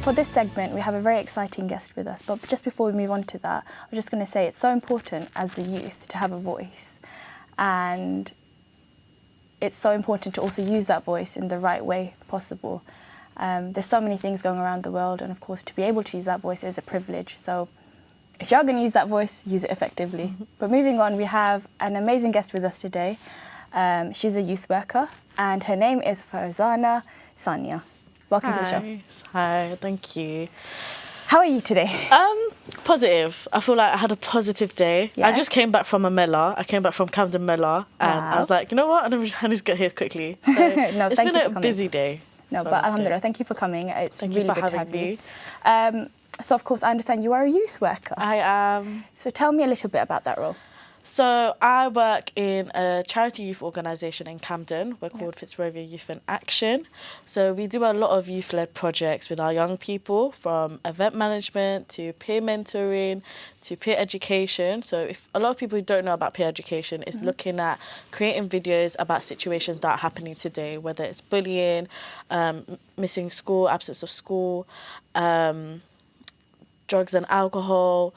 for this segment, we have a very exciting guest with us. But just before we move on to that, I was just going to say it's so important as the youth to have a voice. And it's so important to also use that voice in the right way possible. There's so many things going around the world, and of course, to be able to use that voice is a privilege. So if you're going to use that voice, use it effectively. But moving on, we have an amazing guest with us today. She's a youth worker, and her name is Farzana Sania. Welcome to the show. Hi, thank you. How are you today? Positive. I feel like I had a positive day. Yes. I just came back from a Mela. I came back from Camden Mela, and I was like, you know what? I need to get here quickly. So No, it's thank been you a for busy day. No, but alhamdulillah, thank you for coming. It's Thank really you for good to having have you. me. So, of course, I understand you are a youth worker. I am. So tell me a little bit about that role. So I work in a charity youth organisation in Camden. We're called Fitzrovia Youth in Action. So we do a lot of youth-led projects with our young people, from event management to peer mentoring to peer education. So if a lot of people who don't know about peer education is looking at creating videos about situations that are happening today, whether it's bullying, missing school, absence of school, drugs and alcohol,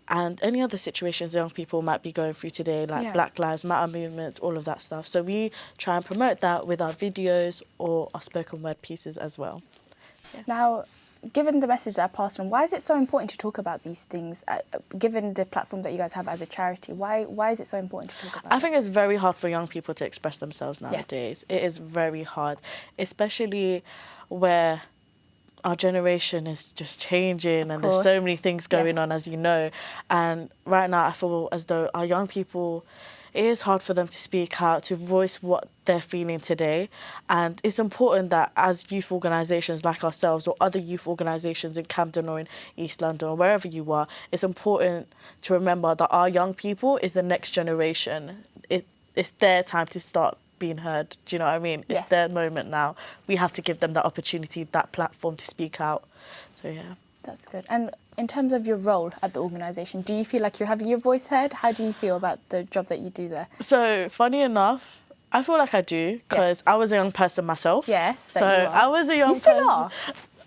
and any other situations young people might be going through today, like Black Lives Matter movements, all of that stuff. So we try and promote that with our videos or our spoken word pieces as well. Yeah. Now, given the message that I passed on, why is it so important to talk about these things, given the platform that you guys have as a charity? Why is it so important to talk about I think it's very hard for young people to express themselves nowadays. Yes. It is very hard, especially where our generation is just changing and there's so many things going on, as you know. And right now I feel as though our young people, it is hard for them to speak out, to voice what they're feeling today. And it's important that as youth organisations like ourselves or other youth organisations in Camden or in East London or wherever you are, it's important to remember that our young people is the next generation. It's their time to start being heard. Do you know what I mean? It's their moment now. We have to give them that opportunity, that platform to speak out. So yeah. That's good. And in terms of your role at the organisation, do you feel like you're having your voice heard? How do you feel about the job that you do there? So funny enough, I feel like I do, because I was a young person myself. Yes. So I was a young You still person. are?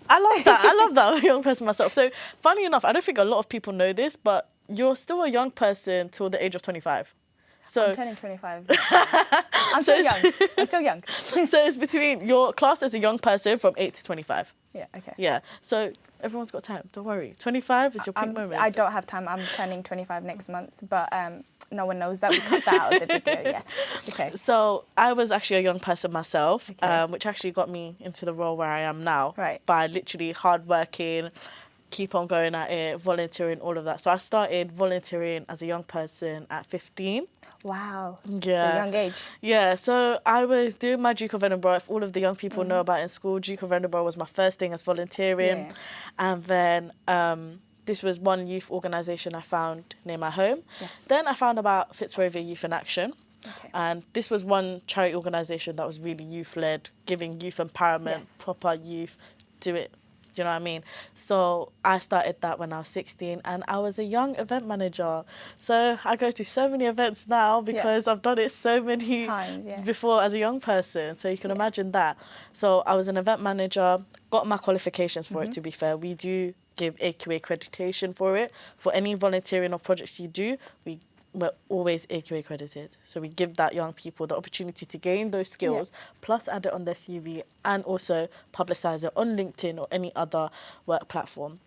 I love that. I love that. I'm a young person myself. So funny enough, I don't think a lot of people know this, but you're still a young person till the age of 25. So I'm turning 25. I'm still young. I'm still young. So it's between your class as a young person from 8 to 25. Yeah, okay. Yeah. So everyone's got time. Don't worry. 25 is your peak moment. I don't have time. I'm turning 25 next month, but no one knows that. We cut that out of the video. Yeah. Okay. So I was actually a young person myself, which actually got me into the role where I am now. Right. By literally hard working, keep on going at it, volunteering, all of that. So I started volunteering as a young person at 15. Wow. Yeah. It's a young age. Yeah, so I was doing my Duke of Edinburgh. If all of the young people know about it in school, Duke of Edinburgh was my first thing as volunteering. Yeah. And then this was one youth organisation I found near my home. Yes. Then I found about Fitzrovia Youth in Action. Okay. And this was one charity organisation that was really youth-led, giving youth empowerment, proper youth, do it. Do you know what I mean? So I started that when I was 16, and I was a young event manager. So I go to so many events now because I've done it so many times before as a young person. So you can imagine that. So I was an event manager, got my qualifications for it, to be fair. We do give AQA accreditation for it. For any volunteering or projects you do, we're always AQA accredited. So we give that young people the opportunity to gain those skills, plus add it on their CV, and also publicise it on LinkedIn or any other work platform.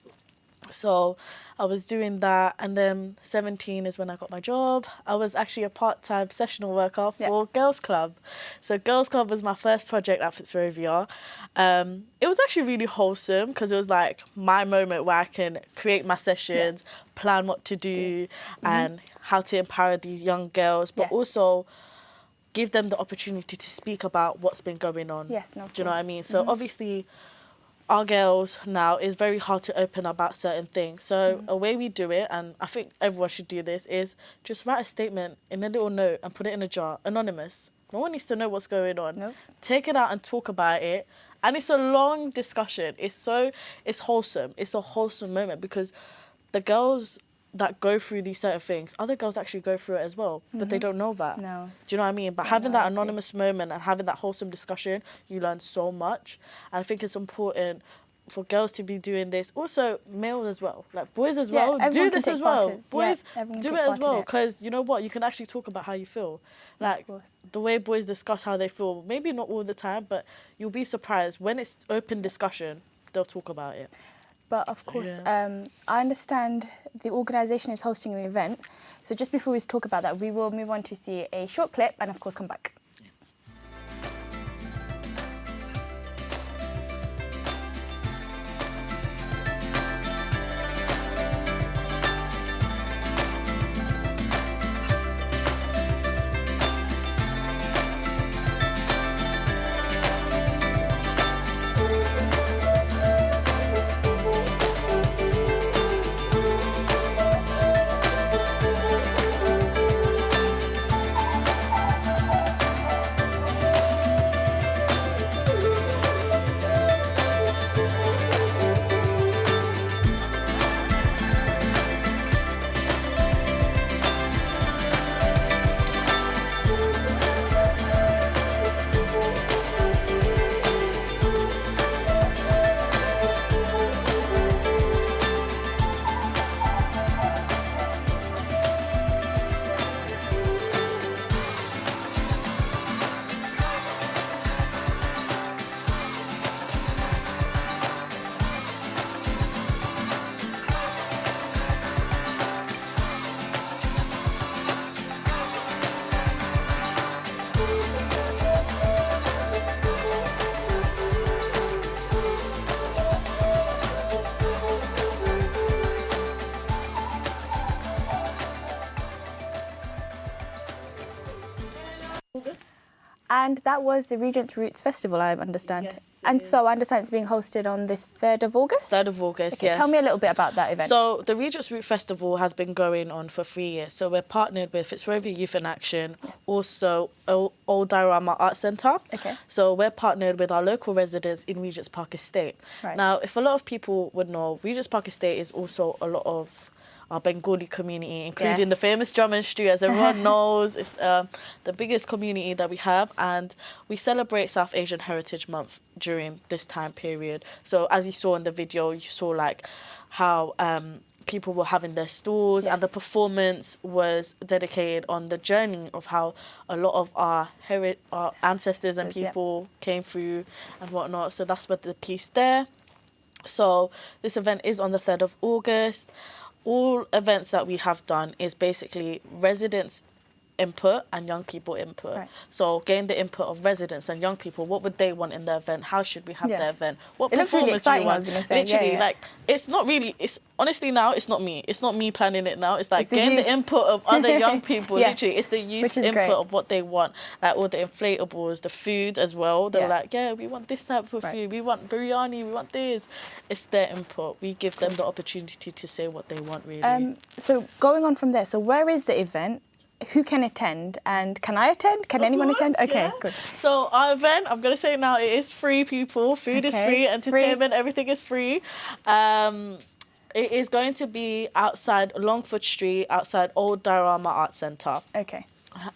So I was doing that, and then 17 is when I got my job. I was actually a part-time sessional worker for Girls Club. So Girls Club was my first project at Fitzrovia. It was actually really wholesome, because it was like my moment where I can create my sessions, plan what to do, and how to empower these young girls, but also give them the opportunity to speak about what's been going on. Yes, no, do you know what I mean? So obviously, our girls now, is very hard to open about certain things. So a way we do it, and I think everyone should do this, is just write a statement in a little note and put it in a jar, anonymous. No one needs to know what's going on. Nope. Take it out and talk about it. And it's a long discussion. It's wholesome. It's a wholesome moment, because the girls that go through these certain things, other girls actually go through it as well, but they don't know that. No. Do you know what I mean? But having that anonymous moment and having that wholesome discussion, you learn so much. And I think it's important for girls to be doing this. Also, males as well, like boys as Yeah, well, do everyone can this take as part well. in- Boys, yeah, everyone do can it take as part in well, it. because you know what? You can actually talk about how you feel. Like, course. the way boys discuss how they feel, maybe not all the time, but you'll be surprised. When it's open discussion, they'll talk about it. But of course, Yeah. I understand the organisation is hosting an event. So just before we talk about that, we will move on to see a short clip and of course come back. And that was the Regent Roots Festival, I understand. Yes, and it is. so I understand it's being hosted on the 3rd of August? 3rd of August, Okay, yes. tell me a little bit about that event. So the Regents Roots Festival has been going on for 3 years. So we're partnered with Fitzrovia Youth in Action, Yes. also Old Diorama Art Centre. Okay. So we're partnered with our local residents in Regents Park Estate. Right. Now, if a lot of people would know, Regents Park Estate is also a lot of our Bengali community, including Yes. the famous Drum Street, as everyone knows. It's the biggest community that we have, and we celebrate South Asian Heritage Month during this time period. So as you saw in the video, you saw like how people were having their stalls, Yes. and the performance was dedicated on the journey of how a lot of our ancestors and Yes, yeah. people came through and whatnot. So that's what the piece there. So this event is on the 3rd of August. All events that we have done is basically residents' input and young people input. Right. So getting the input of residents and young people, what would they want in the event? How should we have Yeah. the event? What It looks really performance do you exciting, I want? was gonna say. Yeah, Literally, yeah. like, it's not really, it's honestly now, it's not me. It's not me planning it now. It's like It's the getting youth. the input of other young people. Yes. Literally, it's the youth Which is input great. of what they want. Like all the inflatables, the food as well. They're Yeah. like, yeah, we want this type of Right. food. We want biryani. We want this. It's their input. We give them the opportunity to say what they want, really. So going on from there, so where is the event? Who can attend? And can I attend? Can anyone Of course, attend? Okay, yeah. good. So our event, I'm going to say now, it is free, people. Food is Okay, free, it's free. entertainment, everything is free. It is going to be outside Longford Street, outside Old Diorama Art Centre. Okay.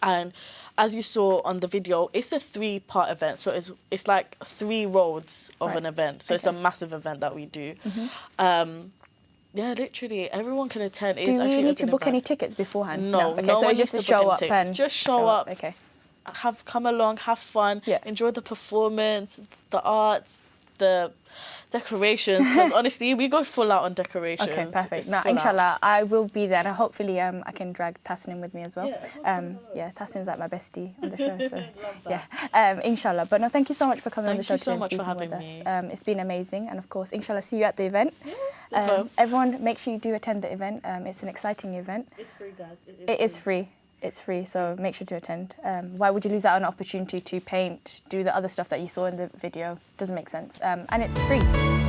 And as you saw on the video, it's a 3-part event. So it's like 3 roads of Right. an event. So it's a Okay. massive event that we do. Yeah, literally, everyone can attend. It's Do we actually need to open book any event. tickets beforehand? No, Okay, no so one it's just to needs to book show up anything. and Just show up. Okay. Come along, have fun, Yeah. enjoy the performance, the arts, the decorations. Because honestly, we go full out on decorations. Okay, perfect. It's Now, full out. inshallah, I will be there, and hopefully, I can drag Tasnim with me as well. Yeah, Tasnim's like my bestie on the show, so yeah, inshallah. But no, thank you so much for coming on the Thank show you so today and much for speaking with having us. It's been amazing, and of course, inshallah, see you at the event. Definitely. Everyone, make sure you do attend the event. It's an exciting event. It's free, guys. It is free. It's free, so make sure to attend. Why would you lose out on an opportunity to paint, do the other stuff that you saw in the video? Doesn't make sense. And it's free.